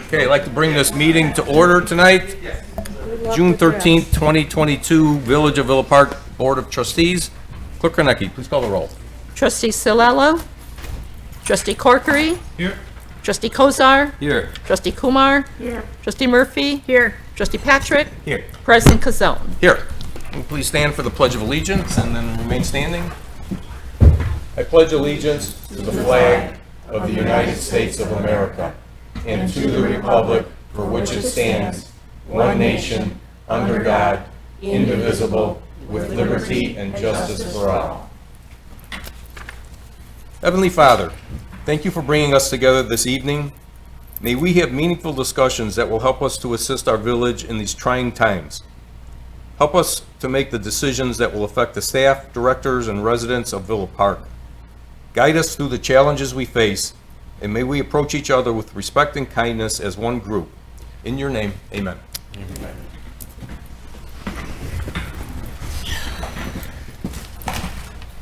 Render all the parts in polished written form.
Okay, I'd like to bring this meeting to order tonight. June 13th, 2022, Village of Ville Park Board of Trustees. Clerk Kornecki, please call the roll. Trustee Silello. Trustee Corkery. Here. Trustee Kozar. Here. Trustee Kumar. Here. Trustee Murphy. Here. Trustee Patrick. Here. President Kazone. Here. And please stand for the Pledge of Allegiance and then remain standing. I pledge allegiance to the flag of the United States of America and to the republic for which it stands, one nation, under God, indivisible, with liberty and justice for all. Heavenly Father, thank you for bringing us together this evening. May we have meaningful discussions that will help us to assist our village in these trying times. Help us to make the decisions that will affect the staff, directors, and residents of Ville Park. Guide us through the challenges we face, and may we approach each other with respect and kindness as one group. In your name, amen. Amen.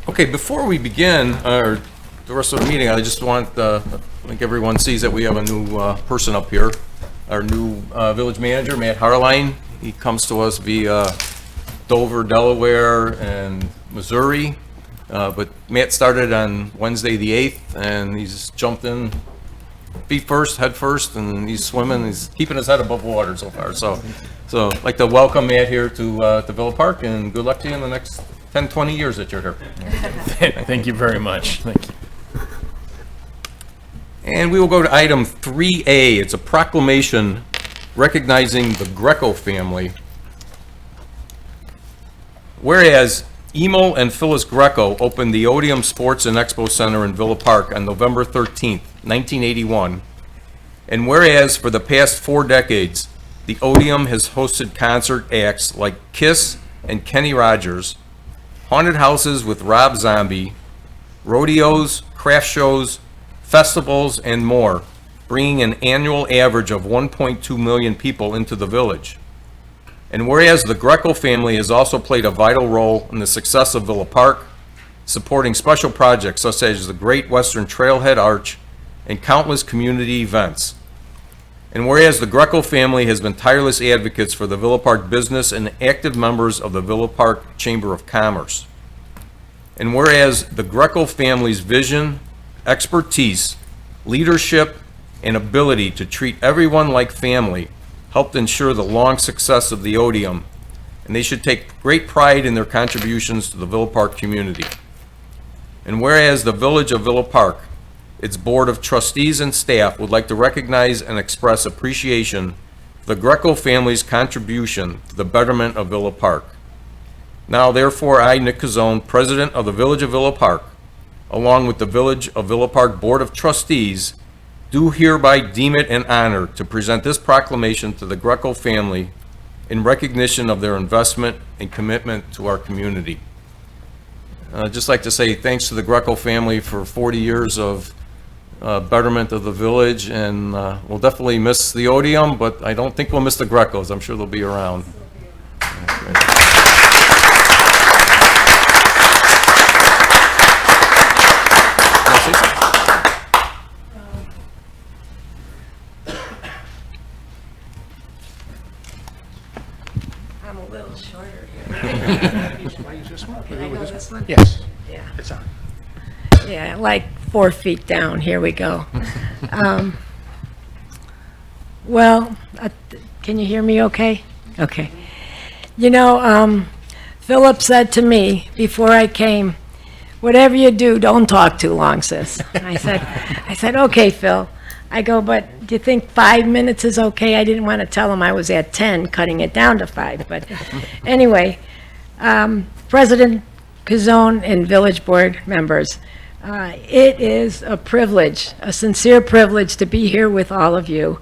Okay, before we begin the rest of the meeting, I just want, I think everyone sees that we have a new person up here. Our new village manager, Matt Harline. He comes to us via Dover, Delaware, and Missouri. But Matt started on Wednesday the 8th, and he's jumped in feet first, head first, and he's swimming. He's keeping his head above water so far. So I'd like to welcome Matt here to Ville Park, and good luck to you in the next 10, 20 years that you're here. Thank you very much. Thank you. And we will go to item 3A. It's a proclamation recognizing the Greco family. Whereas Emil and Phyllis Greco opened the Odeum Sports and Expo Center in Ville Park on November 13th, 1981. And whereas for the past 4 decades, the Odeum has hosted concert acts like Kiss and Kenny Rogers, haunted houses with Rob Zombie, rodeos, craft shows, festivals, and more, bringing an annual average of 1.2 million people into the village. And whereas the Greco family has also played a vital role in the success of Ville Park, supporting special projects such as the Great Western Trailhead Arch and countless community events. And whereas the Greco family has been tireless advocates for the Ville Park business and active members of the Ville Park Chamber of Commerce. And whereas the Greco family's vision, expertise, leadership, and ability to treat everyone like family helped ensure the long success of the Odeum, and they should take great pride in their contributions to the Ville Park community. And whereas the Village of Ville Park, its Board of Trustees and staff would like to recognize and express appreciation for the Greco family's contribution to the betterment of Ville Park. Now, therefore, I, Nick Kazone, President of the Village of Ville Park, along with the Village of Ville Park Board of Trustees, do hereby deem it an honor to present this proclamation to the Greco family in recognition of their investment and commitment to our community. I'd just like to say thanks to the Greco family for 40 years of betterment of the village, and we'll definitely miss the Odeum, but I don't think we'll miss the Grecos. I'm sure they'll be around. I'm a little shorter here. Why use this one? Can I go this one? Yes, Yeah. it's on. Yeah, like 4 feet down. Here we go. Well, can you hear me okay? Okay. You know, Philip said to me before I came, whatever you do, don't talk too long, sis. I said, okay, Phil. I go, but do you think 5 minutes is okay? I didn't want to tell him I was at 10, cutting it down to 5. But anyway, President Kazone and Village Board members, it is a privilege, a sincere privilege to be here with all of you.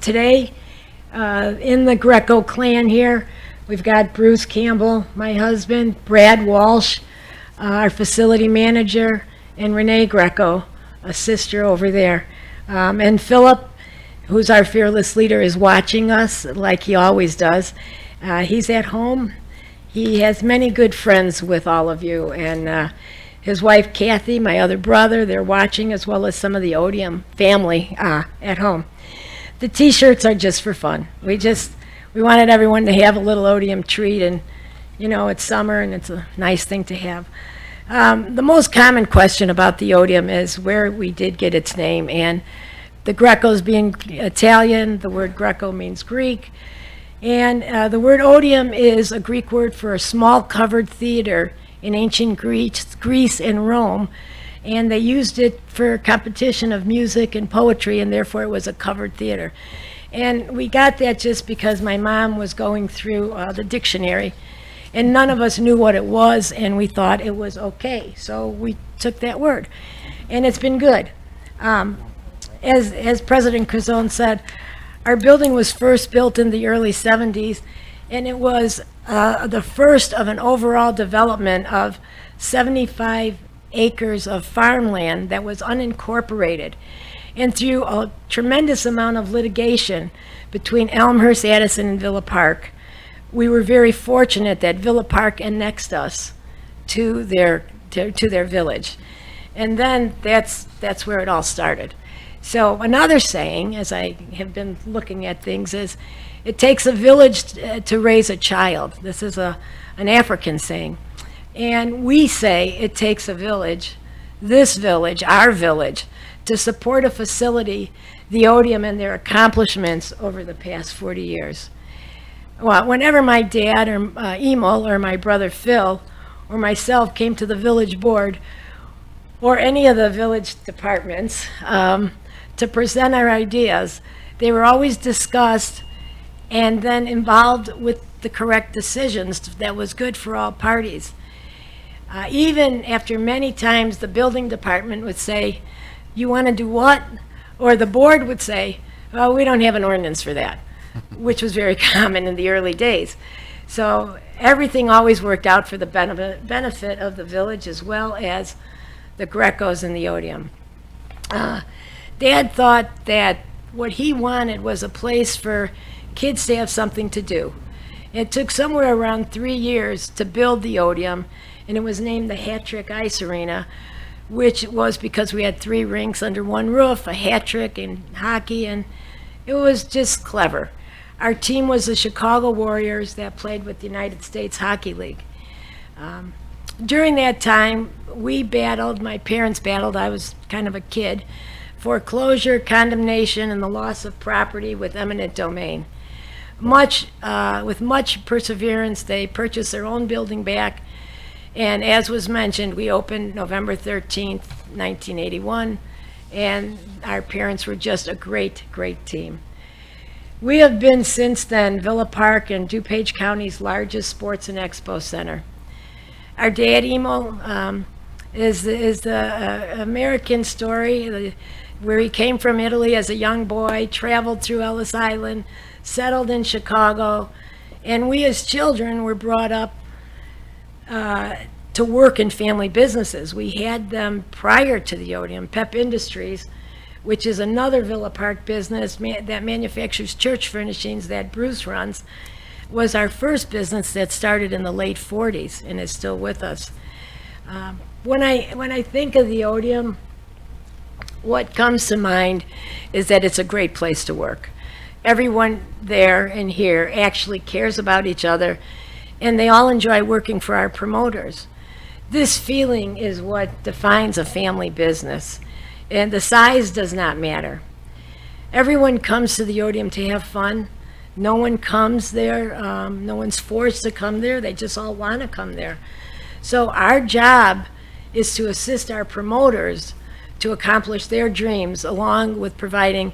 Today, in the Greco clan here, we've got Bruce Campbell, my husband, Brad Walsh, our facility manager, and Renee Greco, a sister over there. And Philip, who's our fearless leader, is watching us like he always does. He's at home. He has many good friends with all of you, and his wife Kathy, my other brother, they're watching, as well as some of the Odium family at home. The T-shirts are just for fun. We wanted everyone to have a little Odium treat, and you know, it's summer and it's a nice thing to have. The most common question about the Odium is where we did get its name, and the Grecos being Italian, the word Greco means Greek, and the word Odium is a Greek word for a small covered theater in ancient Greece and Rome, and they used it for competition of music and poetry, and therefore it was a covered theater. And we got that just because my mom was going through the dictionary, and none of us knew what it was, and we thought it was okay, so we took that word, and it's been good. As President Curzon said, our building was first built in the early 70s, and it was the first of an overall development of 75 acres of farmland that was unincorporated. And through a tremendous amount of litigation between Elmhurst, Addison, and Villa Park, we were very fortunate that Villa Park annexed us to their village. And then that's where it all started. So another saying, as I have been looking at things, is it takes a village to raise a child. This is an African saying. And we say it takes a village, this village, our village, to support a facility, the Odium, and their accomplishments over the past 40 years. Well, whenever my dad or Emil or my brother Phil or myself came to the village board or any of the village departments to present our ideas, they were always discussed and then involved with the correct decisions that was good for all parties. Even after many times the building department would say, "You want to do what?" Or the board would say, "Oh, we don't have an ordinance for that," which was very common in the early days. So everything always worked out for the benefit of the village as well as the Grecos and the Odium. Dad thought that what he wanted was a place for kids to have something to do. It took somewhere around 3 years to build the Odium, and it was named the Hat Trick Ice Arena, which was because we had 3 rinks under one roof, a hat trick and hockey, and it was just clever. Our team was the Chicago Warriors that played with the United States Hockey League. During that time, we battled, my parents battled, I was kind of a kid, foreclosure, condemnation, and the loss of property with eminent domain. With much perseverance, they purchased their own building back, and as was mentioned, we opened November 13th, 1981, and our parents were just a great, great team. We have been since then Villa Park and Dupage County's largest sports and expo center. Our dad, Emil, is the American story, where he came from Italy as a young boy, traveled through Ellis Island, settled in Chicago, and we as children were brought up to work in family businesses. We had them prior to the Odium. Pep Industries, which is another Villa Park business that manufactures church furnishings that Bruce runs, was our first business that started in the late 40s and is still with us. When I think of the Odium, what comes to mind is that it's a great place to work. Everyone there and here actually cares about each other, and they all enjoy working for our promoters. This feeling is what defines a family business, and the size does not matter. Everyone comes to the Odium to have fun. No one comes there, no one's forced to come there, they just all want to come there. So our job is to assist our promoters to accomplish their dreams, along with providing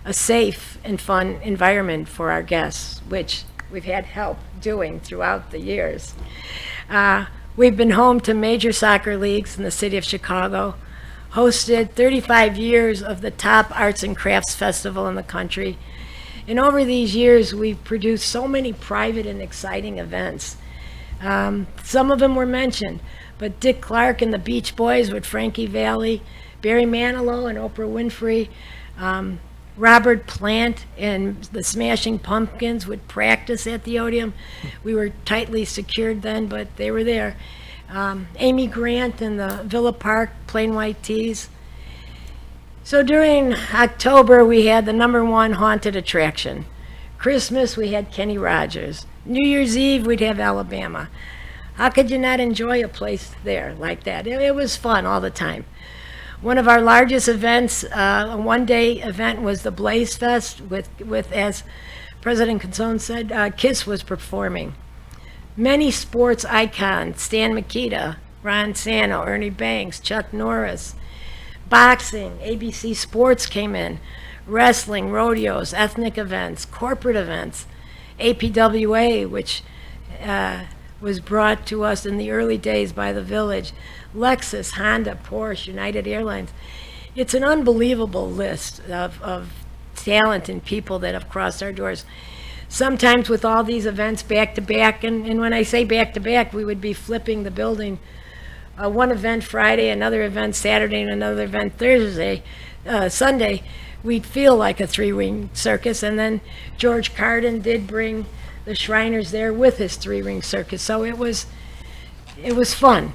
a safe and fun environment for our guests, which we've had help doing throughout the years. We've been home to major soccer leagues in the city of Chicago, hosted 35 years of the top arts and crafts festival in the country, and over these years we've produced so many private and exciting events. Some of them were mentioned, but Dick Clark and the Beach Boys with Frankie Valli, Barry Manilow and Oprah Winfrey, Robert Plant and the Smashing Pumpkins would practice at the Odium. We were tightly secured then, but they were there. Amy Grant in the Villa Park, plain white tees. So during October, we had the #1 haunted attraction. Christmas, we had Kenny Rogers. New Year's Eve, we'd have Alabama. How could you not enjoy a place there like that? It was fun all the time. One of our largest events, a one-day event, was the Blaze Fest with as President Consone said, KISS was performing. Many sports icons, Stan Mikita, Ron Santo, Ernie Banks, Chuck Norris, boxing, ABC Sports came in, wrestling, rodeos, ethnic events, corporate events, APWA, which was brought to us in the early days by the Village, Lexus, Honda, Porsche, United Airlines. It's an unbelievable list of talent and people that have crossed our doors. Sometimes with all these events back to back, and when I say back to back, we would be flipping the building. One event Friday, another event Saturday, and another event Thursday, Sunday. We'd feel like a three-ring circus, and then George Carden did bring the Shriners there with his three-ring circus, so it was fun.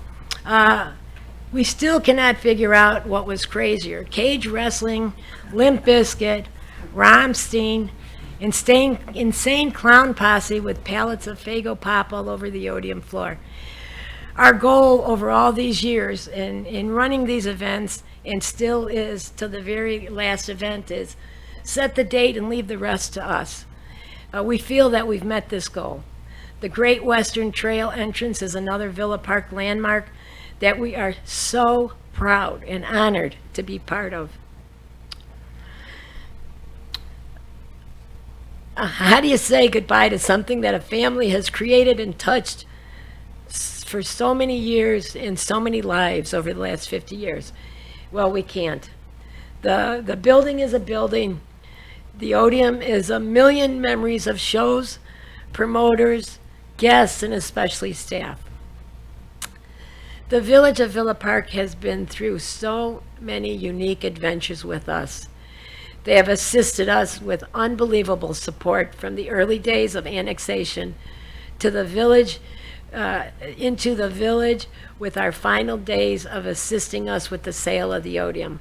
We still cannot figure out what was crazier: cage wrestling, Limp Bizkit, Rammstein, insane clown posse with pallets of Faygo pop all over the Odeum floor. Our goal over all these years in running these events, and still is to the very last event, is set the date and leave the rest to us. We feel that we've met this goal. The Great Western Trail entrance is another Villa Park landmark that we are so proud and honored to be part of. How do you say goodbye to something that a family has created and touched for so many years in so many lives over the last 50 years? Well, we can't. The building is a building. The Odeum is a million memories of shows, promoters, guests, and especially staff. The Village of Villa Park has been through so many unique adventures with us. They have assisted us with unbelievable support from the early days of annexation to the village, into the village, with our final days of assisting us with the sale of the Odeum.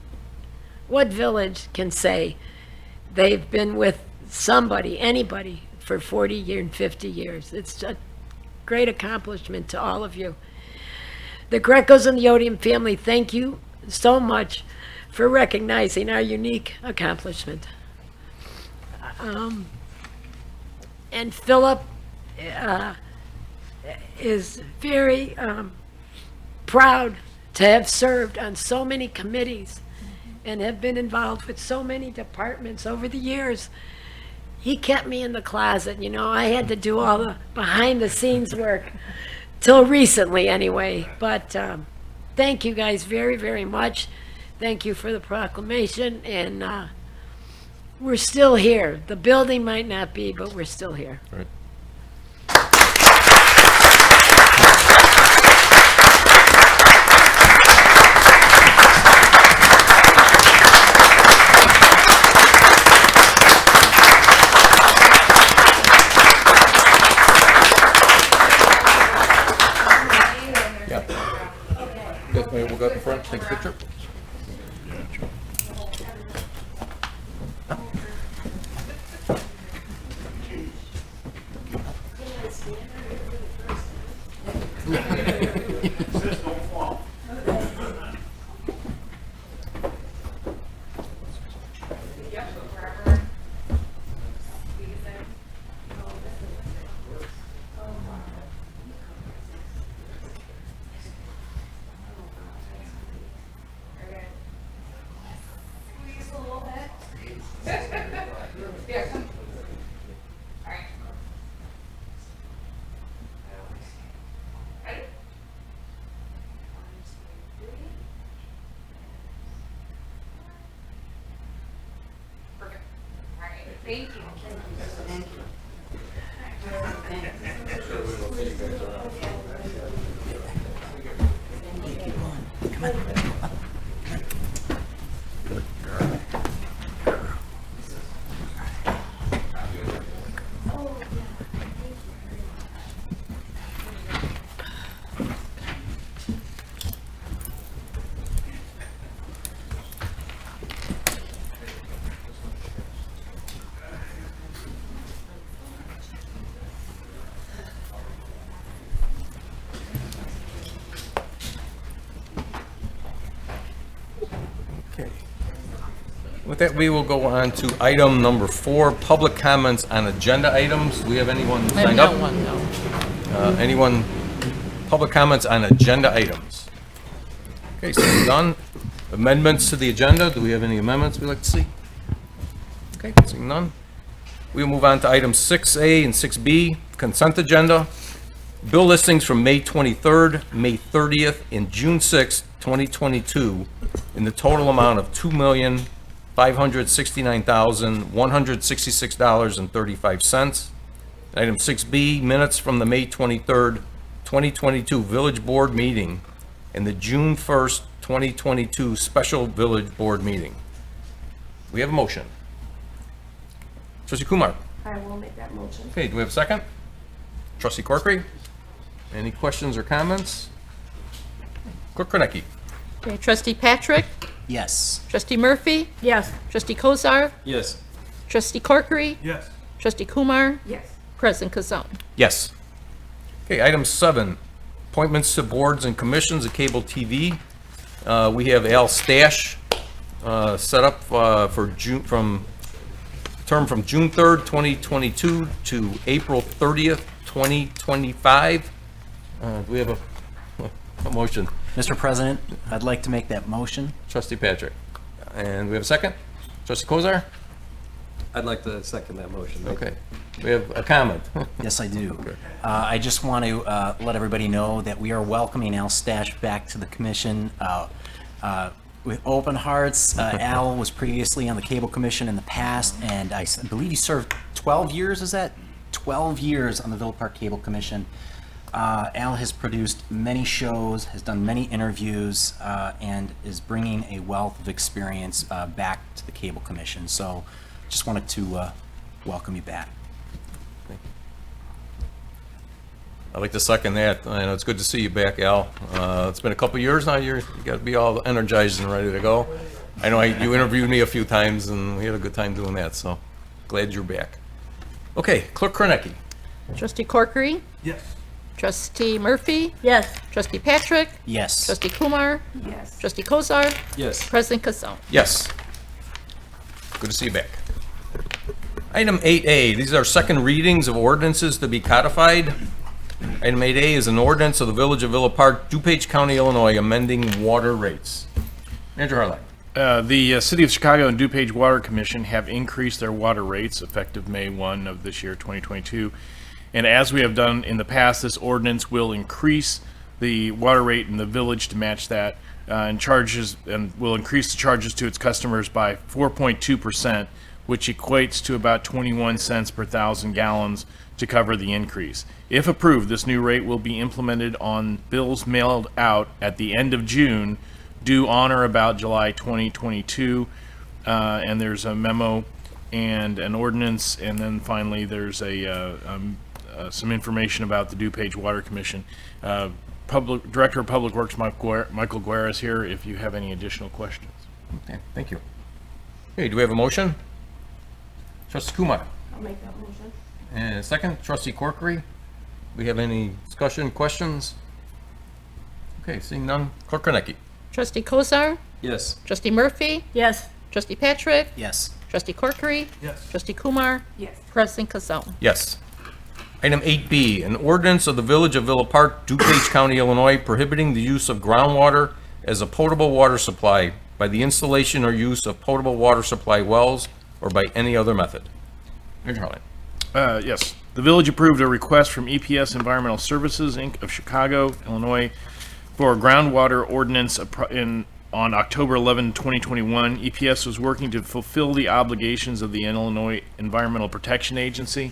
What village can say they've been with somebody, anybody, for 40 years and 50 years? It's a great accomplishment to all of you. The Grecos and the Odeum family, thank you so much for recognizing our unique accomplishment. And Philip is very proud to have served on so many committees and have been involved with so many departments over the years. He kept me in the closet, you know. I had to do all the behind the scenes work till recently anyway. But thank you guys very, very much. Thank you for the proclamation, and we're still here. The building might not be, but we're still here. Right. We'll go up in front, take a picture. Thank you. With that, we will go on to item number 4, public comments on agenda items. Do we have anyone I have signed no up? one, no. Anyone, public comments on agenda items? Okay, so done. Amendments to the agenda, do we have any amendments we'd like to see? Okay, seeing none. We'll move on to items 6A and 6B, consent agenda. Bill listings from May 23rd, May 30th, and June 6th, 2022, in the total amount of $2,569,166.35. Item 6B, minutes from the May 23rd, 2022 Village Board meeting and the June 1st, 2022 Special Village Board meeting. We have a motion. Trustee Kumar. I will make that motion. Okay, do we have a second? Trustee Corkery? Any questions or comments? Clerk Kornecki? Okay, Trustee Patrick, Yes. Trustee Murphy, Yes. Trustee Kozar, Yes. Trustee Corkery, Yes. Trustee Kumar, Yes. President Kazan. Yes. Okay, item 7, appointments to boards and commissions of cable TV. We have Al Stash set up for June, from June 3rd, 2022 to April 30th, 2025. Do we have a motion? Mr. President, I'd like to make that motion. Trustee Patrick. And we have a second? Trustee Kozar? I'd like to second that motion. Okay. We have a comment. Yes, I do. I just want to let everybody know that we are welcoming Al Stash back to the commission with open hearts. Al was previously on the Cable Commission in the past, and I believe he served 12 years, is that? 12 years on the Ville Park Cable Commission. Al has produced many shows, has done many interviews, and is bringing a wealth of experience back to the Cable Commission. So just wanted to welcome you back. I'd like to second that. I know it's good to see you back, Al. It's been a couple years now. You got to be all energized and ready to go. I know you interviewed me a few times, and we had a good time doing that, so glad you're back. Okay, Clerk Kornecki. Trustee Corkery, Yes. Trustee Murphy, Yes. Trustee Patrick, Yes. Trustee Kumar, Yes. Trustee Kozar, Yes. President Kazan. Yes. Good to see you back. Item 8A, these are second readings of ordinances to be codified. Item 8A is an ordinance of the Village of Ville Park, Dupage County, Illinois, amending water rates. Manager Harline. The City of Chicago and Dupage Water Commission have increased their water rates effective May 1 of this year, 2022. And as we have done in the past, this ordinance will increase the water rate in the village to match that, and will increase the charges to its customers by 4.2%, which equates to about 21 cents per 1,000 gallons to cover the increase. If approved, this new rate will be implemented on bills mailed out at the end of June, due on or about July 2022, and there's a memo and an ordinance, and then finally there's some information about the Dupage Water Commission. Director of Public Works Michael Guerra is here if you have any additional questions. Okay, thank you. Okay, do we have a motion? Trustee Kumar. I'll make that motion. And a second, Trustee Corkery. We have any discussion, questions? Okay, seeing none. Clerk Kornecki. Trustee Kozar, Yes. Trustee Murphy, Yes. Trustee Patrick, Yes. Trustee Corkery, Yes. Trustee Kumar, Yes. President Kazan. Yes. Item 8B, an ordinance of the Village of Ville Park, Dupage County, Illinois, prohibiting the use of groundwater as a potable water supply by the installation or use of potable water supply wells or by any other method. Manager Harline. Yes. The village approved a request from EPS Environmental Services, Inc. of Chicago, Illinois, for a groundwater ordinance on October 11, 2021. EPS was working to fulfill the obligations of the Illinois Environmental Protection Agency.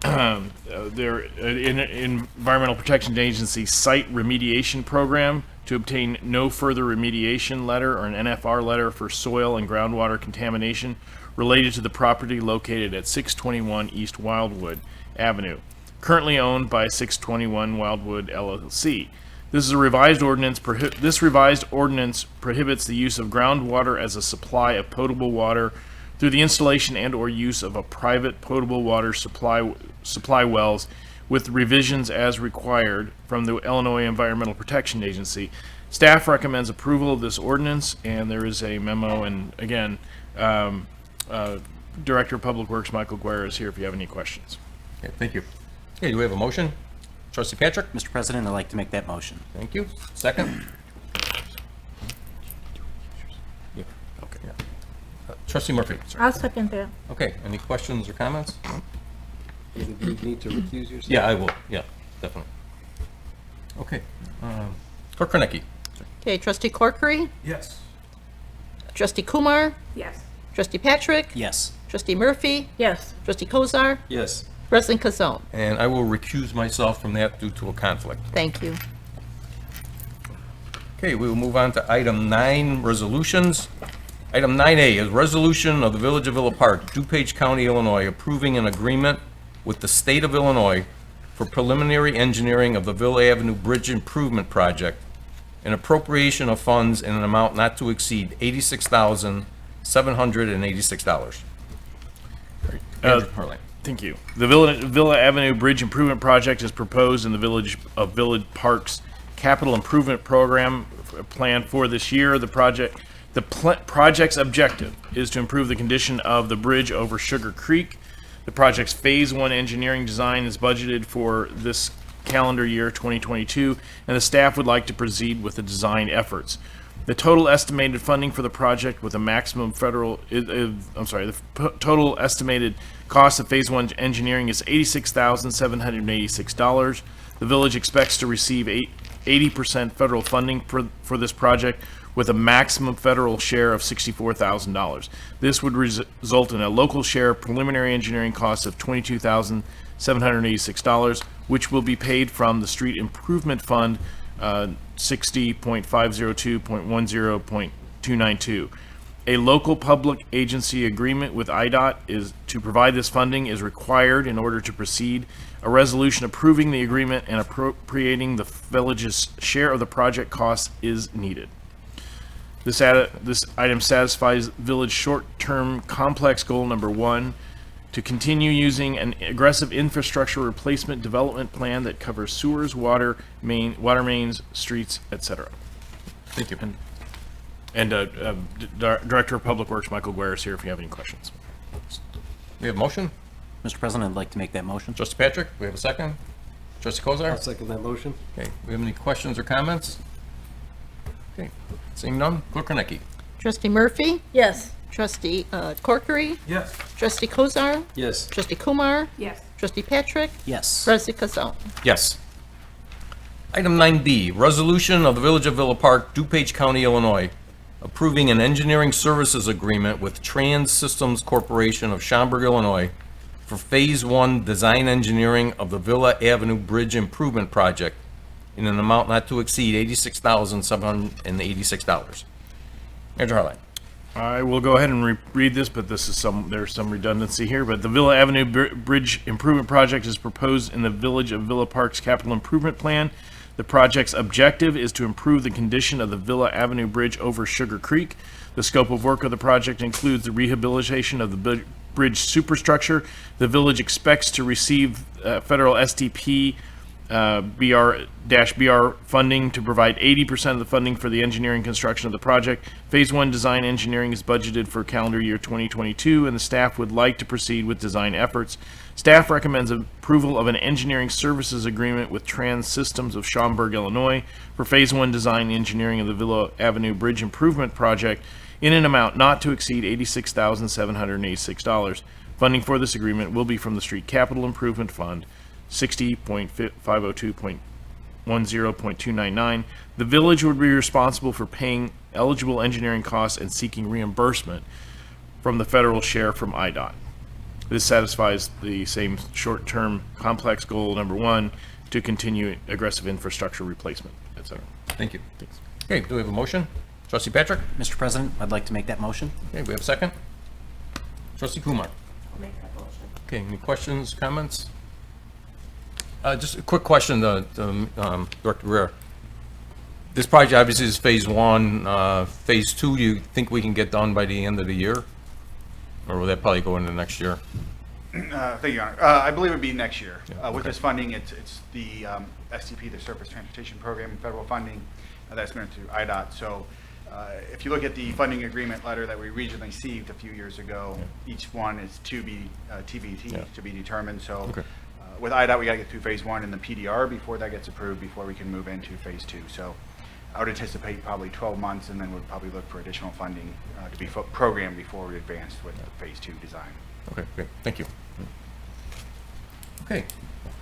Their Environmental Protection Agency site remediation program to obtain no further remediation letter or an NFR letter for soil and groundwater contamination related to the property located at 621 East Wildwood Avenue, currently owned by 621 Wildwood LLC. This revised ordinance prohibits the use of groundwater as a supply of potable water through the installation and or use of a private potable water supply wells with revisions as required from the Illinois Environmental Protection Agency. Staff recommends approval of this ordinance, and there is a memo, and again, Director of Public Works Michael Guerra is here if you have any questions. Okay, thank you. Okay, do we have a motion? Trustee Patrick? Mr. President, I'd like to make that motion. Thank you. Second? Yeah, okay. Trustee Murphy? Sorry. I'll second that. Okay, any questions or comments? Do you need to recuse yourself? Yeah, I will, yeah, definitely. Okay, Clerk Kornecki? Okay, Trustee Corkery, Yes. Trustee Kumar, Yes. Trustee Patrick, Yes. Trustee Murphy, Yes. Trustee Kozar, Yes. President Kazone. And I will recuse myself from that due to a conflict. Thank you. Okay, we will move on to item 9, resolutions. Item 9A is resolution of the Village of Villa Park, DuPage County, Illinois, approving an agreement with the state of Illinois for preliminary engineering of the Ville Avenue Bridge Improvement Project, an appropriation of funds in an amount not to exceed $86,786. Andrew Harlan. Thank you. The Villa Avenue Bridge Improvement Project is proposed in the Village of Village Park's Capital Improvement Program plan for this year. The project's objective is to improve the condition of the bridge over Sugar Creek. The project's Phase 1 engineering design is budgeted for this calendar year 2022, and the staff would like to proceed with the design efforts. The total estimated funding for the project with a maximum federal, total estimated cost of Phase 1 engineering is $86,786. The village expects to receive 80% federal funding for this project with a maximum federal share of $64,000. This would result in a local share preliminary engineering cost of $22,786, which will be paid from the Street Improvement Fund 60.502.10.292. A local public agency agreement with IDOT is to provide this funding is required in order to proceed. A resolution approving the agreement and appropriating the village's share of the project costs is needed. This item satisfies village short-term complex goal number 1, to continue using an aggressive infrastructure replacement development plan that covers sewers, water mains, streets, etc. Thank you. And Director of Public Works Michael Guerra is here if you have any questions. We have a motion? Mr. President, I'd like to make that motion. Trustee Patrick, we have a second? Trustee Kozar? I'll second that motion. Okay, we have any questions or comments? Okay, seeing none, Clerk Kornecki? Trustee Murphy, Yes. Trustee Corkery, Yes. Trustee Kozar, Yes. Trustee Kumar, Yes. Trustee Patrick, Yes. President Kazone. Yes. Item 9B, resolution of the Village of Villa Park, DuPage County, Illinois, approving an engineering services agreement with Trans Systems Corporation of Schaumburg, Illinois, for Phase 1 design engineering of the Villa Avenue Bridge Improvement Project in an amount not to exceed $86,786. Andrew Harlan. I will go ahead and read this, but there's some redundancy here. But the Villa Avenue Bridge Improvement Project is proposed in the Village of Villa Park's Capital Improvement Plan. The project's objective is to improve the condition of the Villa Avenue Bridge over Sugar Creek. The scope of work of the project includes the rehabilitation of the bridge superstructure. The village expects to receive federal SDP BR funding to provide 80% of the funding for the engineering construction of the project. Phase 1 design engineering is budgeted for calendar year 2022, and the staff would like to proceed with design efforts. Staff recommends approval of an engineering services agreement with Trans Systems of Schaumburg, Illinois, for Phase 1 design engineering of the Villa Avenue Bridge Improvement Project in an amount not to exceed $86,786. Funding for this agreement will be from the Street Capital Improvement Fund 60.502.10.299. The village would be responsible for paying eligible engineering costs and seeking reimbursement from the federal share from IDOT. This satisfies the same short-term complex goal number 1 to continue aggressive infrastructure replacement, etc. Thank you. Okay, do we have a motion? Trustee Patrick? Mr. President, I'd like to make that motion. Okay, we have a second? Trustee Kumar? I'll make that motion. Okay, any questions, comments? Just a quick question to Director Guerra. This project obviously is Phase 1. Phase 2, do you think we can get done by the end of the year? Or will that probably go into next year? Thank you, Your Honor. I believe it would be next year. With this funding, it's the STP, the Surface Transportation Program, federal funding that's going through IDOT. So if you look at the funding agreement letter that we regionally received a few years ago, each one is to be TBT, to be determined. So with IDOT, we got to get through phase 1 and the PDR before that gets approved, before we can move into phase 2. So I would anticipate probably 12 months, and then we'll probably look for additional funding to be programmed before we advance with the phase 2 design. Okay, great, thank you. Okay,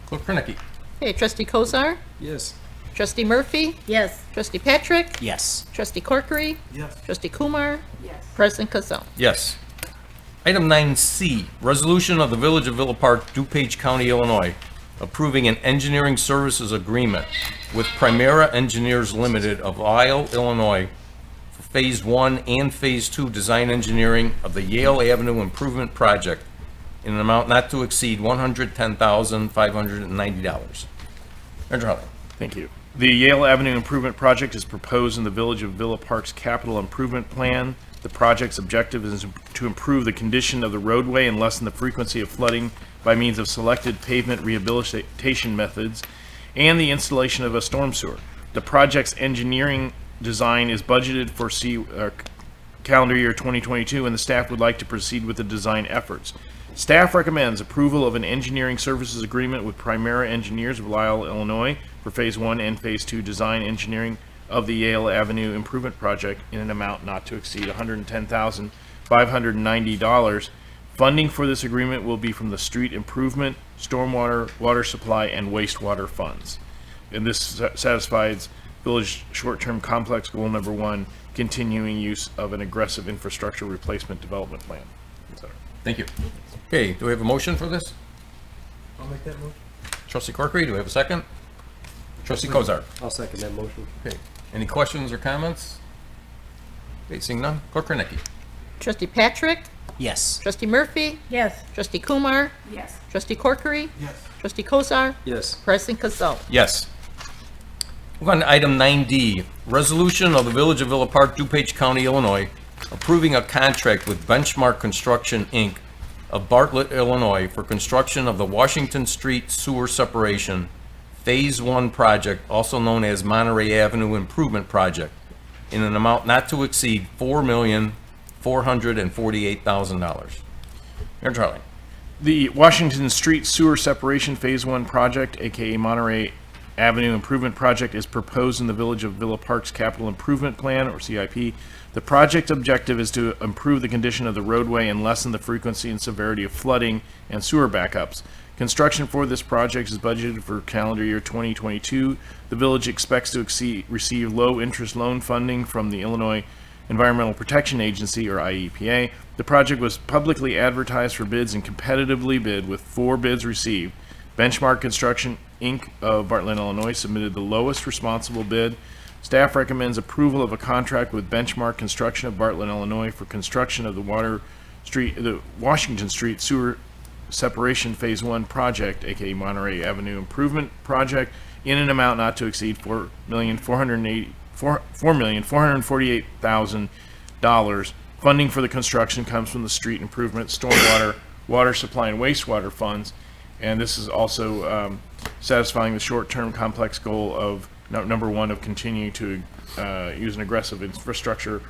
Clerk Kornecki. Okay, trustee Kozar, Yes. trustee Murphy, Yes. trustee Patrick, Yes. trustee Corkery, Yes. trustee Kumar, Yes. President Kazal. Yes. Item 9C, resolution of the Village of Villa Park, DuPage County, Illinois, approving an engineering services agreement with Primera Engineers Limited of Lisle, Illinois, for Phase 1 and Phase 2 design engineering of the Yale Avenue Improvement Project in an amount not to exceed $110,590. Manager Holly. Thank you. The Yale Avenue Improvement Project is proposed in the Village of Villa Park's Capital Improvement Plan. The project's objective is to improve the condition of the roadway and lessen the frequency of flooding by means of selected pavement rehabilitation methods and the installation of a storm sewer. The project's engineering design is budgeted for calendar year 2022, and the staff would like to proceed with the design efforts. Staff recommends approval of an engineering services agreement with Primera Engineers of Lisle, Illinois for Phase 1 and Phase 2 design engineering of the Yale Avenue Improvement Project in an amount not to exceed $110,590. Funding for this agreement will be from the street improvement, stormwater, water supply, and wastewater funds. And this satisfies Village Short-Term Complex Goal Number 1, continuing use of an aggressive infrastructure replacement development plan, etc. Thank you. Okay, do we have a motion for this? I'll make that motion. Trustee Corkery, do we have a second? Trustee Kozar. I'll second that motion. Okay, any questions or comments? Okay, seeing none, Clerk Kornecki. Trustee Patrick, Yes. trustee Murphy, Yes. trustee Kumar, Yes. trustee Corkery, Yes. trustee Kozar, Yes. President Kazal. Yes. Move on to item 9D, resolution of the Village of Villa Park, DuPage County, Illinois, approving a contract with Benchmark Construction, Inc. of Bartlett, Illinois, for construction of the Washington Street Sewer Separation Phase 1 project, also known as Monterey Avenue Improvement Project, in an amount not to exceed $4,448,000. Mayor Charlie. The Washington Street Sewer Separation Phase 1 project, aka Monterey Avenue Improvement Project, is proposed in the Village of Villa Park's Capital Improvement Plan, or CIP. The project objective is to improve the condition of the roadway and lessen the frequency and severity of flooding and sewer backups. Construction for this project is budgeted for calendar year 2022. The village expects to receive low-interest loan funding from the Illinois Environmental Protection Agency, or IEPA. The project was publicly advertised for bids and competitively bid, with 4 bids received. Benchmark Construction, Inc. of Bartlett, Illinois submitted the lowest responsible bid. Staff recommends approval of a contract with Benchmark Construction of Bartlett, Illinois for construction of the Washington Street Sewer Separation Phase 1 project, aka Monterey Avenue Improvement Project, in an amount not to exceed $4,448,000. Funding for the construction comes from the street improvement, stormwater, water supply, and wastewater funds. And this is also satisfying the short-term complex goal of number 1 of continuing to use an aggressive infrastructure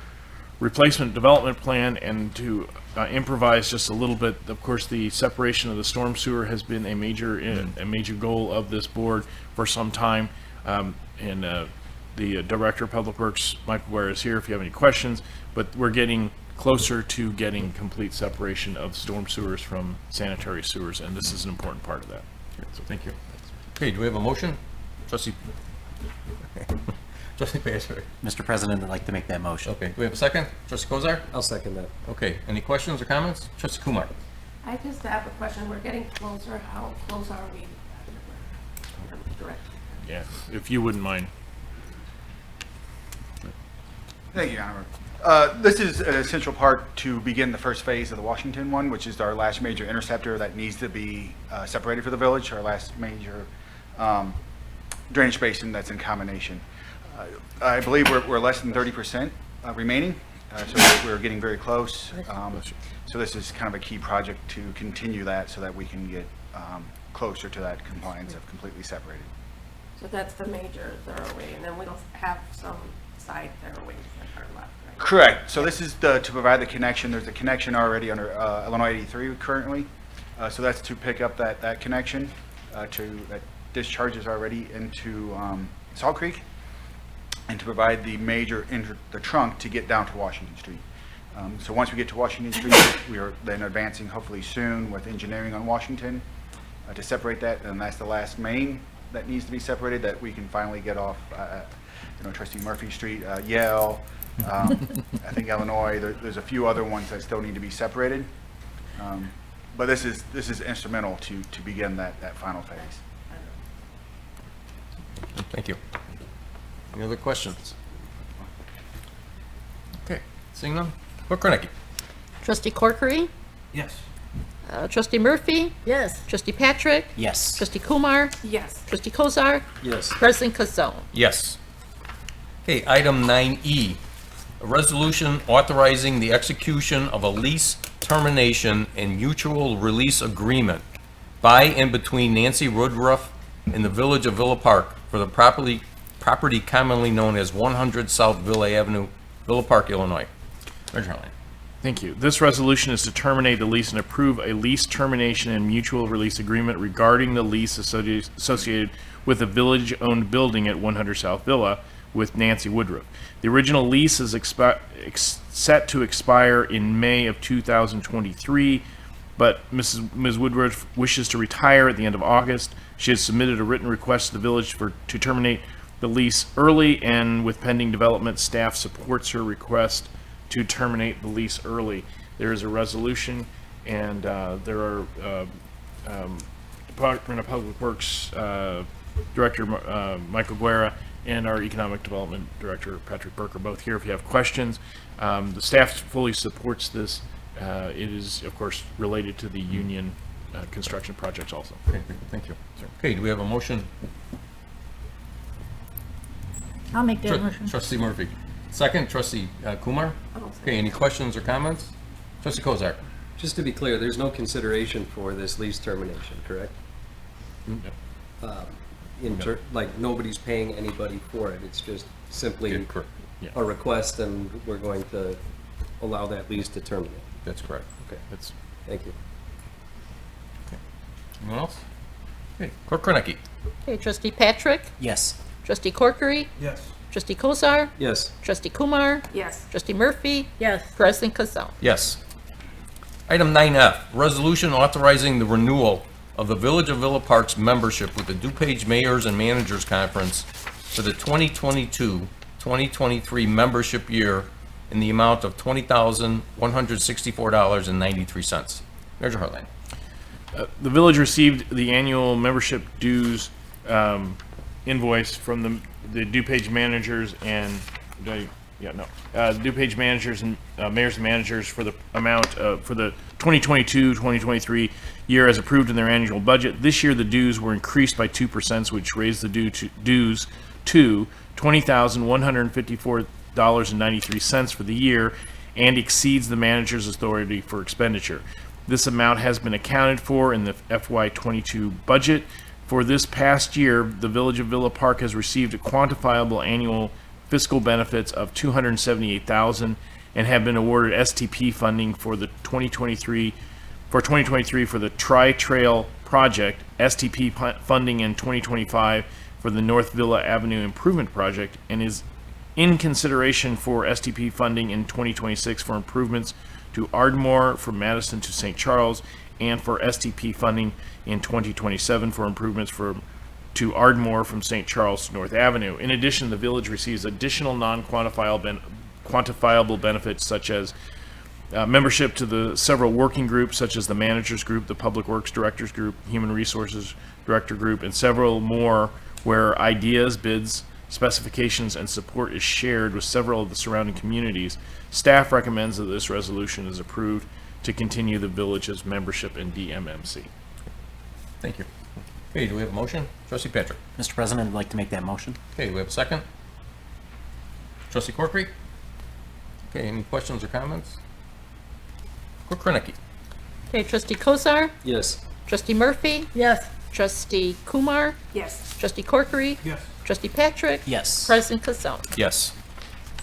replacement development plan, and to improvise just a little bit. Of course, the separation of the storm sewer has been a major goal of this board for some time. The Director of Public Works, Michael Ware, is here if you have any questions, but we're getting closer to getting complete separation of storm sewers from sanitary sewers, and this is an important part of that. So thank you. Okay, do we have a motion? Trustee Patrick. Mr. President, I'd like to make that motion. Okay, do we have a second? Trustee Kozar? I'll second that. Okay, any questions or comments? Trustee Kumar. I just have a question. We're getting closer. How close are we? Direct. Yeah, if you wouldn't mind. Thank you, Your Honor. This is an essential part to begin the first phase of the Washington one, which is our last major interceptor that needs to be separated for the village, our last major drainage basin that's in combination. I believe we're less than 30% remaining, so we're getting very close. So this is kind of a key project to continue that so that we can get closer to that compliance of completely separated. So that's the major thoroughway, and then we'll have some side thoroughways that are left, right? Correct. So this is to provide the connection. There's a connection already under Illinois 83 currently. So that's to pick up that connection that discharges already into Salt Creek, and to provide the major the trunk to get down to Washington Street. So once we get to Washington Street, we are then advancing hopefully soon with engineering on Washington to separate that, and that's the last main that needs to be separated that we can finally get off, Trustee Murphy Street, Yale, I think Illinois. There's a few other ones that still need to be separated, but this is instrumental to begin that final phase. Thank you. Any other questions? Okay, seeing none. Clerk Kornacki. Trustee Corkery? Yes. Trustee Murphy? Yes. Trustee Patrick? Yes. Trustee Kumar? Yes. Trustee Kozar? Yes. President Kazone? Yes. Okay, item 9E, a resolution authorizing the execution of a lease termination and mutual release agreement by and between Nancy Woodruff and the Village of Villa Park for the property commonly known as 100 South Ville Avenue, Villa Park, Illinois. Manager Harlan. Thank you. This resolution is to terminate the lease and approve a lease termination and mutual release agreement regarding the lease associated with the village-owned building at 100 South Villa with Nancy Woodruff. The original lease is set to expire in May of 2023, but Ms. Woodruff wishes to retire at the end of August. She has submitted a written request to the village to terminate the lease early, and with pending development, staff supports her request to terminate the lease early. There is a resolution, and there are Department of Public Works Director Michael Guerra and our Economic Development Director Patrick Burke are both here if you have questions. The staff fully supports this. It is, of course, related to the union construction projects also. Okay, thank you. Okay, do we have a motion? I'll make that motion. Trustee Murphy. Second, Trustee Kumar. Okay, any questions or comments? Trustee Kozar. Just to be clear, there's no consideration for this lease termination, correct? Like, nobody's paying anybody for it. It's just simply Correct. Yeah, a request, and we're going to allow that lease to terminate. that's correct. Okay, That's thank you. Anyone else? Okay, Clerk Kornacki. Okay, Trustee Patrick? Yes. Trustee Corkery? Yes. Trustee Kozar? Yes. Trustee Kumar? Yes. Trustee Murphy? Yes. President Kazone? Yes. Item 9F, resolution authorizing the renewal of the Village of Villa Park's membership with the Dupage Mayors and Managers Conference for the 2022-2023 membership year in the amount of $20,164.93. Manager Harlan. the village received the annual membership dues invoice from the Dupage managers and Dupage managers and mayors and managers for the amount for the 2022-2023 year as approved in their annual budget. This year the dues were increased by 2%, which raised the dues to $20,154.93 for the year and exceeds the manager's authority for expenditure. This amount has been accounted for in the FY22 budget. For this past year, the Village of Villa Park has received a quantifiable annual fiscal benefits of $278,000 and have been awarded STP funding for the 2023 for the Tri-Trail project, STP funding in 2025 for the North Villa Avenue Improvement Project, and is in consideration for STP funding in 2026 for improvements to Ardmore from Madison to St. Charles, and for STP funding in 2027 for improvements to Ardmore from St. Charles to North Avenue. In addition, the village receives additional non-quantifiable benefits such as membership to the several working groups such as the Managers Group, the Public Works Directors Group, Human Resources Director Group, and several more where ideas, bids, specifications, and support is shared with several of the surrounding communities. Staff recommends that this resolution is approved to continue the village's membership in DMMC. Thank you. Okay, do we have a motion? Trustee Patrick. Mr. President, I'd like to make that motion. Okay, we have a second. Trustee Corkery? Okay, any questions or comments? Clerk Krenicky. Okay, trustee Kozar, Yes. trustee Murphy, Yes. trustee Kumar, Yes. trustee Corkery. Yes. Trustee Patrick. Yes. President Casone. Yes.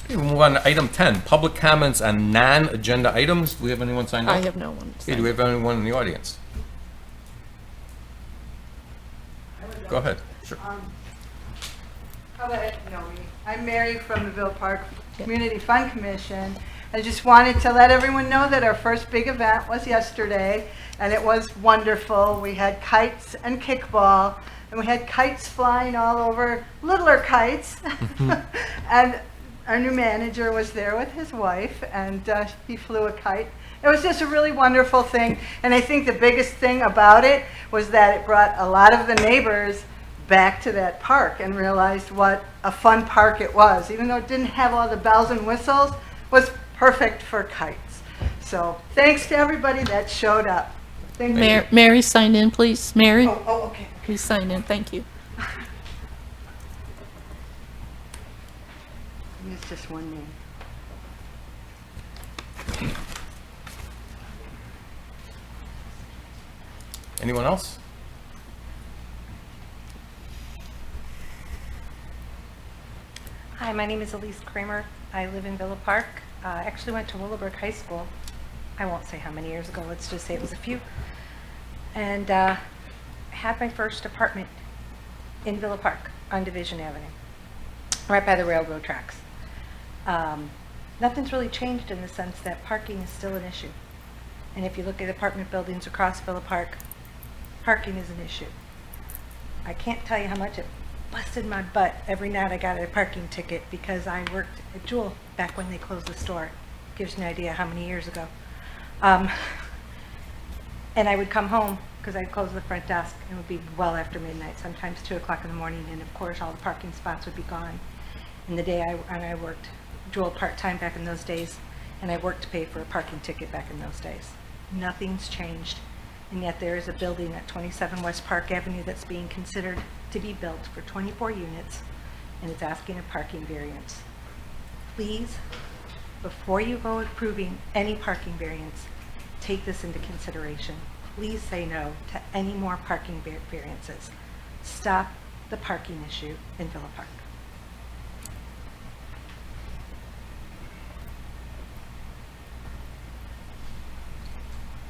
Okay, we'll move on to item 10, public comments on non-agenda items. Do we have anyone signed up? I have no one. Okay, do we have anyone in the audience? Go ahead. Sure. How about it? No, me. I'm Mary from the Ville Park Community Fund Commission. I just wanted to let everyone know that our first big event was yesterday, and it was wonderful. We had kites and kickball, and we had kites flying all over, littler kites. And our new manager was there with his wife, and he flew a kite. It was just a really wonderful thing, and I think the biggest thing about it was that it brought a lot of the neighbors back to that park and realized what a fun park it was. Even though it didn't have all the bells and whistles, it was perfect for kites. So thanks to everybody that showed up. Thank you. Mary, sign in, please. Mary, Oh, okay. please sign in. Thank you. It's just one name. Anyone else? Hi, my name is Elise Kramer. I live in Ville Park. I actually went to Willowbrook High School. I won't say how many years ago, let's just say it was a few. And had my first apartment in Ville Park on Division Avenue, right by the railroad tracks. Nothing's really changed in the sense that parking is still an issue. And if you look at apartment buildings across Ville Park, parking is an issue. I can't tell you how much it busted my butt every night I got a parking ticket because I worked at Jewel back when they closed the store. Gives you an idea how many years ago. And I would come home because I'd close the front desk and it would be well after midnight, sometimes 2 o'clock in the morning, and of course all the parking spots would be gone. And the day I worked Jewel part-time back in those days, and I worked to pay for a parking ticket back in those days. Nothing's changed. And yet there is a building at 27 West Park Avenue that's being considered to be built for 24 units, and it's asking a parking variance. Please, before you go approving any parking variance, take this into consideration. Please say no to any more parking variances. Stop the parking issue in Ville Park.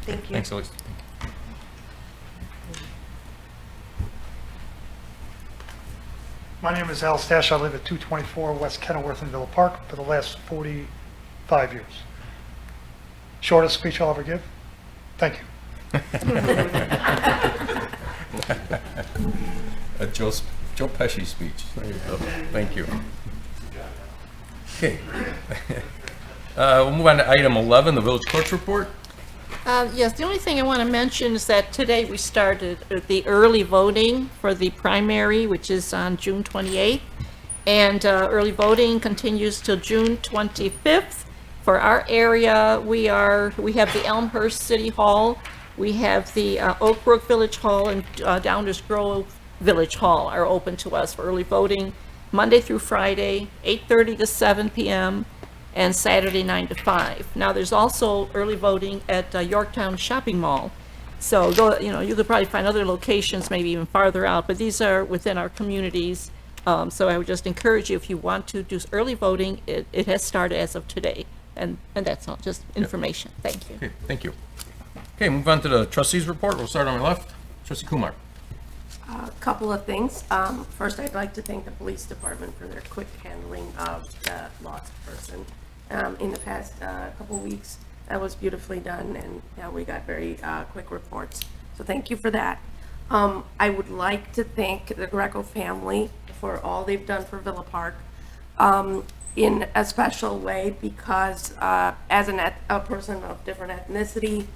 Thank you. Thanks, Elise. My name is Al Stash. I live at 224 West Kenilworth in Ville Park for the last 45 years. Shortest speech I'll ever give. Thank you. Joe Pesci speech. There you go. Thank you. Okay. We'll move on to item 11, the village clerk's report. Yes, the only thing I want to mention is that today we started the early voting for the primary, which is on June 28th. And early voting continues till June 25th. For our area, we have the Elmhurst City Hall, we have the Oak Brook Village Hall, and Downers Grove Village Hall are open to us for early voting, Monday through Friday, 8:30 to 7 p.m., and Saturday 9 to 5. Now, there's also early voting at Yorktown Shopping Mall. So, you could probably find other locations, maybe even farther out, but these are within our communities. So I would just encourage you, if you want to do early voting, it has started as of today. And that's all, just information. Thank you. Okay, thank you. Okay, move on to the trustees report. We'll start on my left. Trustee Kumar. A couple of things. First, I'd like to thank the police department for their quick handling of the lost person. In the past couple of weeks, that was beautifully done, and now we got very quick reports. So thank you for that. I would like to thank the Greco family for all they've done for Ville Park in a special way, because as a person of different ethnicity,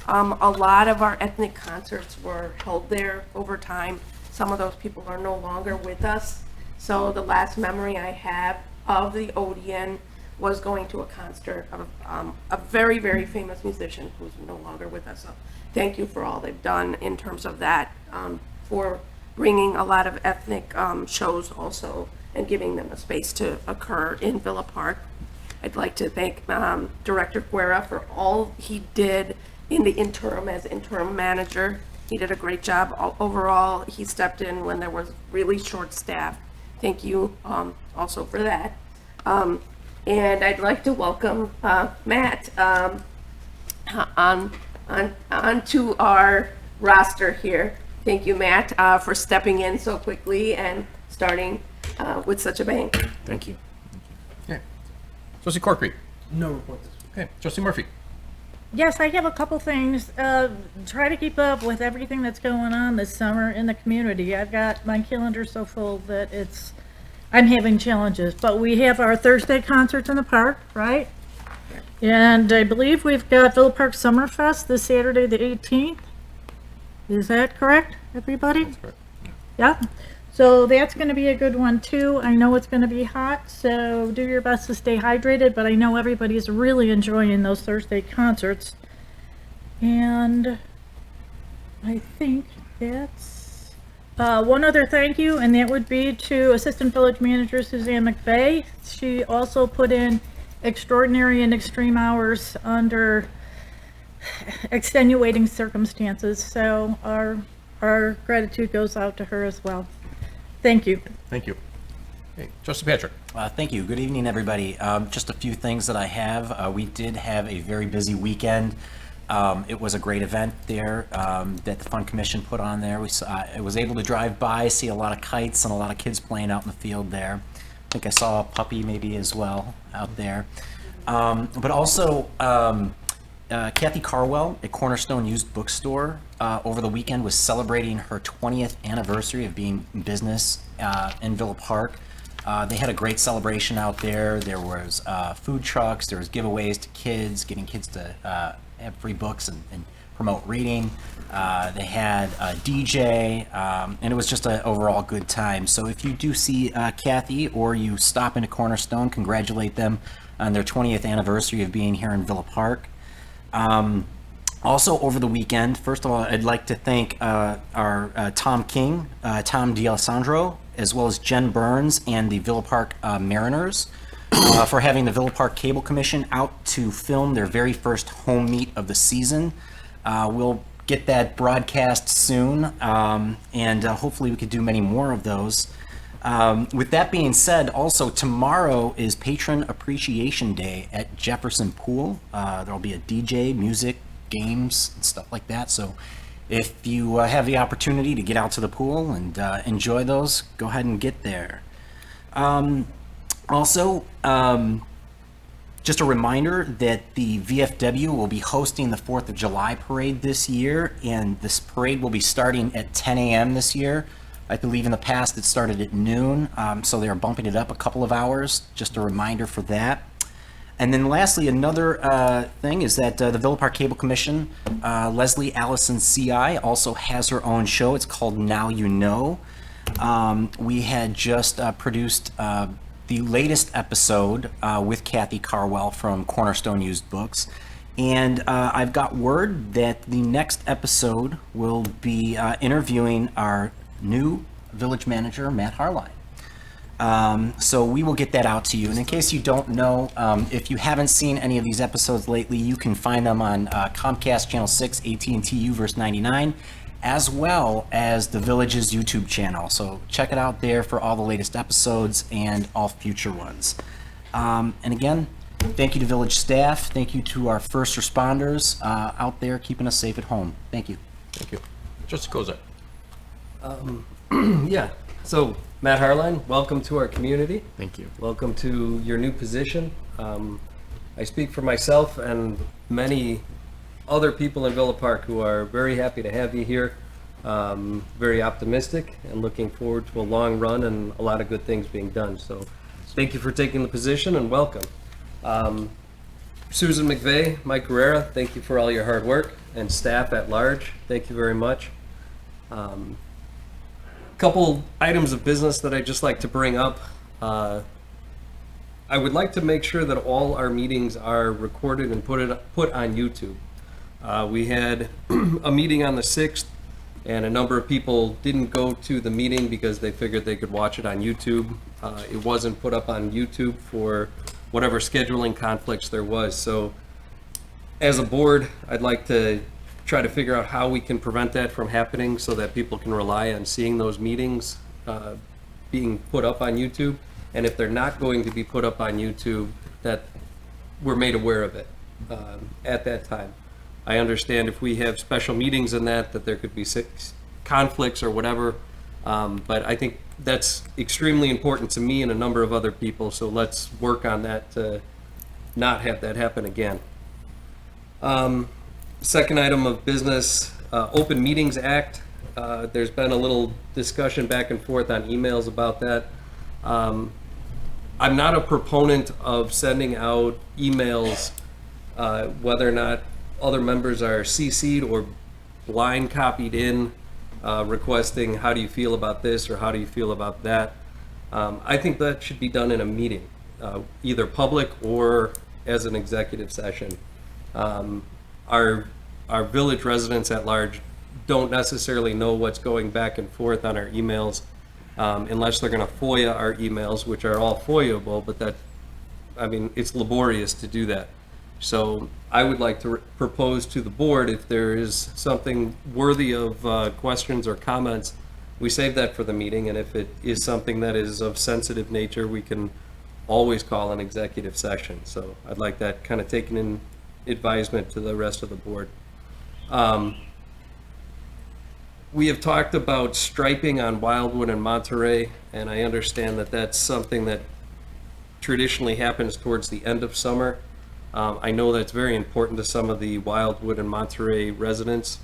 a lot of our ethnic concerts were held there over time. Some of those people are no longer with us. So the last memory I have of the Odeon was going to a concert of a very, very famous musician who's no longer with us. So thank you for all they've done in terms of that, for bringing a lot of ethnic shows also and giving them a space to occur in Ville Park. I'd like to thank Director Guerra for all he did in the interim as interim manager. He did a great job. Overall, he stepped in when there was really short staff. Thank you also for that. And I'd like to welcome Matt onto our roster here. Thank you, Matt, for stepping in so quickly and starting with such a bang. Thank you. Okay. Trustee Corkery. No report this week. Okay. Trustee Murphy. Yes, I have a couple things. Try to keep up with everything that's going on this summer in the community. I've got my calendar so full that I'm having challenges. But we have our Thursday concerts in the park, right? And I believe we've got Ville Park Summerfest this Saturday, the 18th. Is that correct, everybody? That's correct. Yeah. So that's going to be a good one too. I know it's going to be hot, so do your best to stay hydrated, but I know everybody's really enjoying those Thursday concerts. And I think that's one other thank you, and that would be to Assistant Village Manager Suzanne McVeigh. She also put in extraordinary and extreme hours under extenuating circumstances, so our gratitude goes out to her as well. Thank you. Thank you. Okay. Trustee Patrick. Thank you. Good evening, everybody. Just a few things that I have. We did have a very busy weekend. It was a great event there that the Fun Commission put on there. I was able to drive by, see a lot of kites and a lot of kids playing out in the field there. I think I saw a puppy maybe as well out there. But also, Kathy Carwell at Cornerstone Used Bookstore over the weekend was celebrating her 20th anniversary of being in business in Ville Park. They had a great celebration out there. There was food trucks, there was giveaways to kids, getting kids to have free books and promote reading. They had a DJ, and it was just an overall good time. So if you do see Kathy or you stop into Cornerstone, congratulate them on their 20th anniversary of being here in Ville Park. Also over the weekend, first of all, I'd like to thank our Tom King, Tom D'Alessandro, as well as Jen Burns and the Ville Park Mariners for having the Ville Park Cable Commission out to film their very first home meet of the season. We'll get that broadcast soon, and hopefully we could do many more of those. With that being said, also tomorrow is Patron Appreciation Day at Jefferson Pool. There'll be a DJ, music, games, and stuff like that. So if you have the opportunity to get out to the pool and enjoy those, go ahead and get there. Also, just a reminder that the VFW will be hosting the 4th of July parade this year, and this parade will be starting at 10 a.m. this year. I believe in the past it started at noon, so they're bumping it up a couple of hours. Just a reminder for that. And then lastly, another thing is that the Ville Park Cable Commission, Leslie Allison CI, also has her own show. It's called Now You Know. We had just produced the latest episode with Kathy Carwell from Cornerstone Used Books. And I've got word that the next episode will be interviewing our new village manager, Matt Harline. So we will get that out to you. And in case you don't know, if you haven't seen any of these episodes lately, you can find them on Comcast Channel 6, AT&T Uverse 99, as well as the Village's YouTube channel. So check it out there for all the latest episodes and all future ones. And again, thank you to Village staff. Thank you to our first responders out there keeping us safe at home. Thank you. Thank you. Trustee Kozak. Yeah, so Matt Harline, welcome to our community. Thank you. Welcome to your new position. I speak for myself and many other people in Ville Park who are very happy to have you here. Very optimistic and looking forward to a long run and a lot of good things being done. So thank you for taking the position and welcome. Susan McVeigh, Mike Guerrera, thank you for all your hard work, and staff at large, thank you very much. Couple items of business that I'd just like to bring up. I would like to make sure that all our meetings are recorded and put on YouTube. We had a meeting on the 6th, and a number of people didn't go to the meeting because they figured they could watch it on YouTube. It wasn't put up on YouTube for whatever scheduling conflicts there was. So as a board, I'd like to try to figure out how we can prevent that from happening so that people can rely on seeing those meetings being put up on YouTube. And if they're not going to be put up on YouTube, that we're made aware of it at that time. I understand if we have special meetings in that there could be conflicts or whatever, but I think that's extremely important to me and a number of other people, so let's work on that to not have that happen again. Second item of business, Open Meetings Act. There's been a little discussion back and forth on emails about that. I'm not a proponent of sending out emails, whether or not other members are CC'd or blind copied in, requesting how do you feel about this or how do you feel about that. I think that should be done in a meeting, either public or as an executive session. Our village residents at large don't necessarily know what's going back and forth on our emails, unless they're going to FOIA our emails, which are all FOIAable, but it's laborious to do that. So I would like to propose to the board, if there is something worthy of questions or comments, we save that for the meeting, and if it is something that is of sensitive nature, we can always call an executive session. So I'd like that kind of taken in advisement to the rest of the board. We have talked about striping on Wildwood and Monterey, and I understand that that's something that traditionally happens towards the end of summer. I know that's very important to some of the Wildwood and Monterey residents,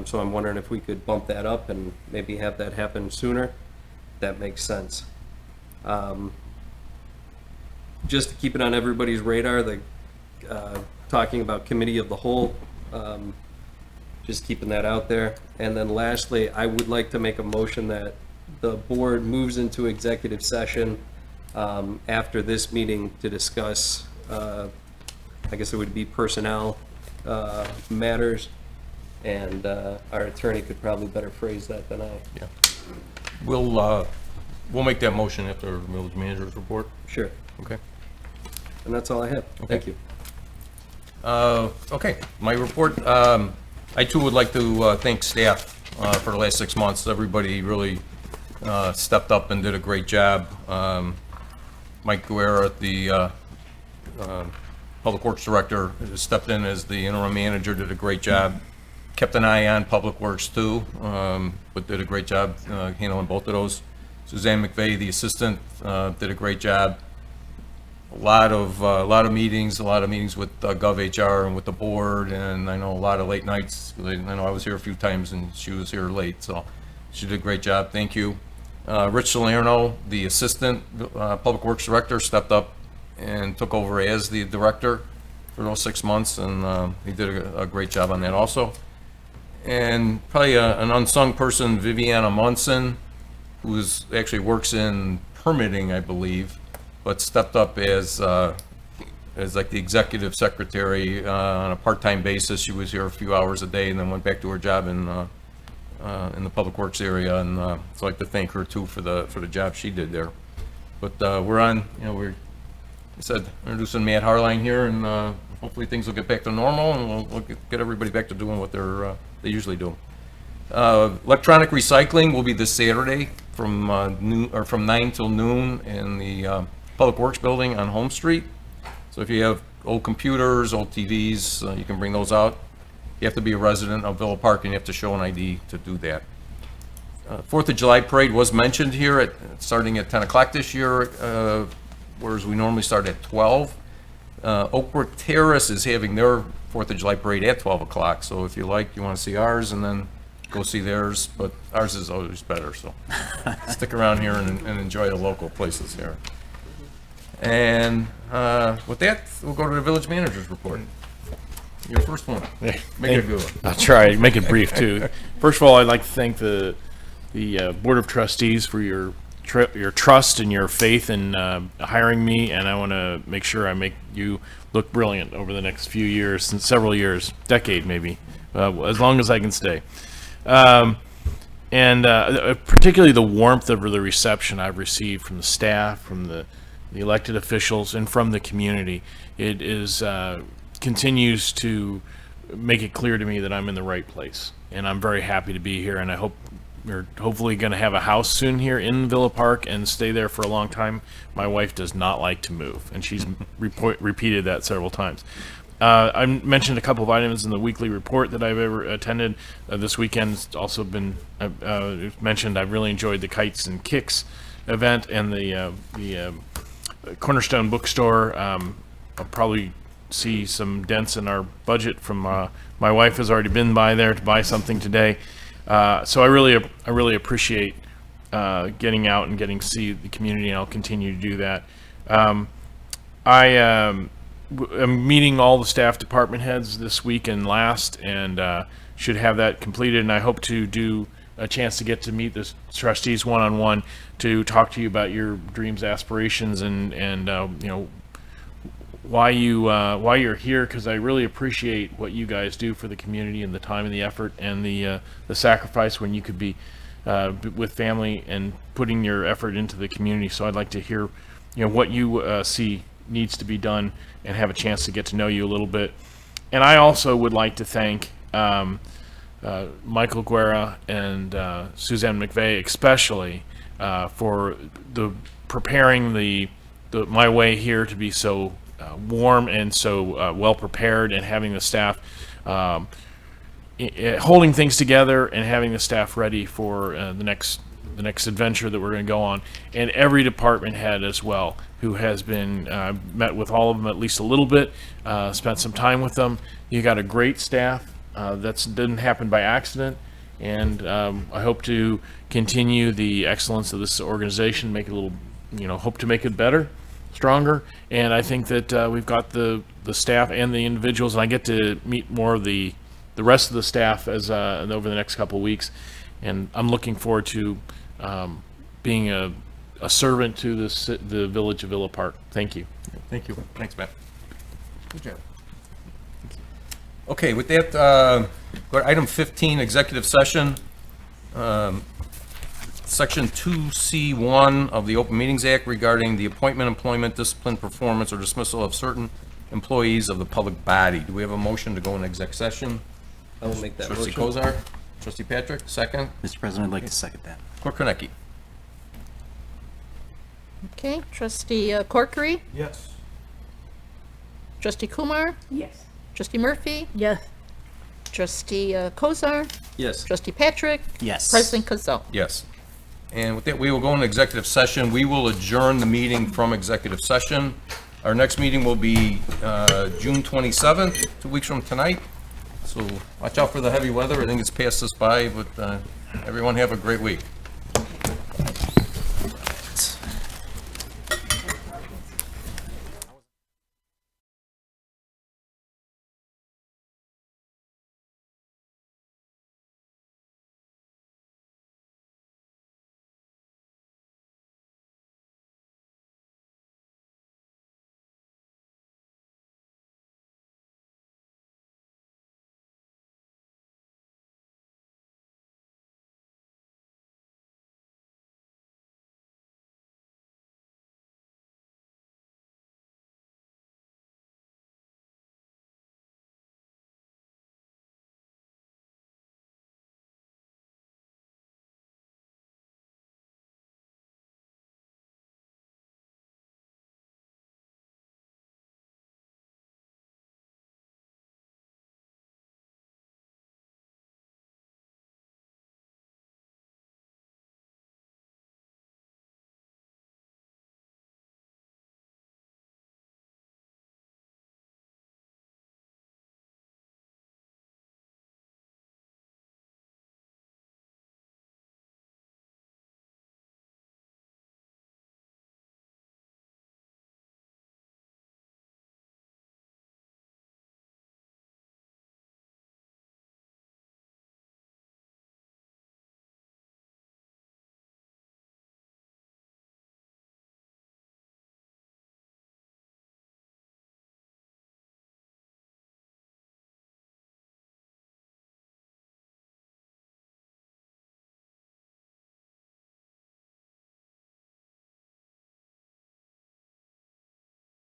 so I'm wondering if we could bump that up and maybe have that happen sooner. That makes sense. Just to keep it on everybody's radar, talking about committee of the whole, just keeping that out there. And then lastly, I would like to make a motion that the board moves into executive session after this meeting to discuss, I guess it would be personnel matters, and our attorney could probably better phrase that than I. Yeah. We'll make that motion after the village manager's report. Sure. Okay. And that's all I have. Okay. Thank you. Okay, my report, I too would like to thank staff for the last 6 months. Everybody really stepped up and did a great job. Mike Guerra, the Public Works Director, stepped in as the interim manager, did a great job. Kept an eye on Public Works too, but did a great job handling both of those. Suzanne McVeigh, the assistant, did a great job. A lot of meetings with GovHR and with the board, and I know a lot of late nights. I know I was here a few times and she was here late, so she did a great job. Thank you. Rich Salerno, the assistant Public Works Director, stepped up and took over as the director for those 6 months, and he did a great job on that also. And probably an unsung person, Viviana Munson, who actually works in permitting, I believe, but stepped up as like the executive secretary on a part-time basis. She was here a few hours a day and then went back to her job in the public works area, and so I'd like to thank her too for the job she did there. But we're on, we're introducing Matt Harline here, and hopefully things will get back to normal, and we'll get everybody back to doing what they usually do. Electronic recycling will be this Saturday from 9 till noon in the Public Works Building on Home Street. So if you have old computers, old TVs, you can bring those out. You have to be a resident of Ville Park and you have to show an ID to do that. 4th of July parade was mentioned here, starting at 10 o'clock this year, whereas we normally start at 12. Oakbrook Terrace is having their 4th of July parade at 12 o'clock, so if you want to see ours and then go see theirs, but ours is always better, so stick around here and enjoy the local places here. And with that, we'll go to the village manager's report. Your first one. Make it a good one. I'll try. Make it brief too. First of all, I'd like to thank the Board of Trustees for your trust and your faith in hiring me, and I want to make sure I make you look brilliant over the next few years, several years, decade maybe, as long as I can stay. And particularly the warmth of the reception I've received from the staff, from the the elected officials, and from the community. It is continues to make it clear to me that I'm in the right place, and I'm very happy to be here. And I hope we're hopefully going to have a house soon here in Ville Park and stay there for a long time. My wife does not like to move, and she's repeated that several times. I mentioned a couple of items in the weekly report that I've ever attended. This weekend's also been mentioned. I've really enjoyed the Kites and Kicks event and the Cornerstone Bookstore. I'll probably see some dents in our budget from my wife has already been by there to buy something today. So I really appreciate getting out and getting to see the community, and I'll continue to do that. I'm meeting all the staff department heads this week and last, and should have that completed. And I hope to do a chance to get to meet the trustees one-on-one to talk to you about your dreams, aspirations, and you know, why you're here, because I really appreciate what you guys do for the community and the time and the effort and the sacrifice when you could be with family and putting your effort into the community. So I'd like to hear, you know, what you see needs to be done and have a chance to get to know you a little bit. And I also would like to thank Michael Guerra and Suzanne McVeigh especially for the preparing my way here to be so warm and so well prepared, and having the staff holding things together and having the staff ready for the next adventure that we're going to go on, and every department head as well, who has been met with all of them at least a little bit, spent some time with them. You got a great staff. That didn't happen by accident, and I hope to continue the excellence of this organization, make it a little, you know, hope to make it better, stronger. And I think that we've got the staff and the individuals, and I get to meet more of the rest of the staff as over the next couple of weeks, and I'm looking forward to being a servant to the village of Ville Park. Thank you. Thank you. Thanks, Matt. Good job. Okay, with that, go to item 15, executive session. Section 2C1 of the Open Meetings Act regarding the appointment, employment, discipline, performance, or dismissal of certain employees of the public body. Do we have a motion to go in exec session? I will make that Trustee motion. Kozar, Trustee Patrick, second. Mr. President, I'd like to second that. Clerk Konecki. Okay, Trustee Corkery? Yes. Trustee Kumar? Yes. Trustee Murphy? Yes. Trustee Kozar? Yes. Trustee Patrick? Yes. President Kazal? Yes. And with that, we will go into executive session. We will adjourn the meeting from executive session. Our next meeting will be June 27th, 2 weeks from tonight. So watch out for the heavy weather. I think it's passed us by, but everyone have a great week.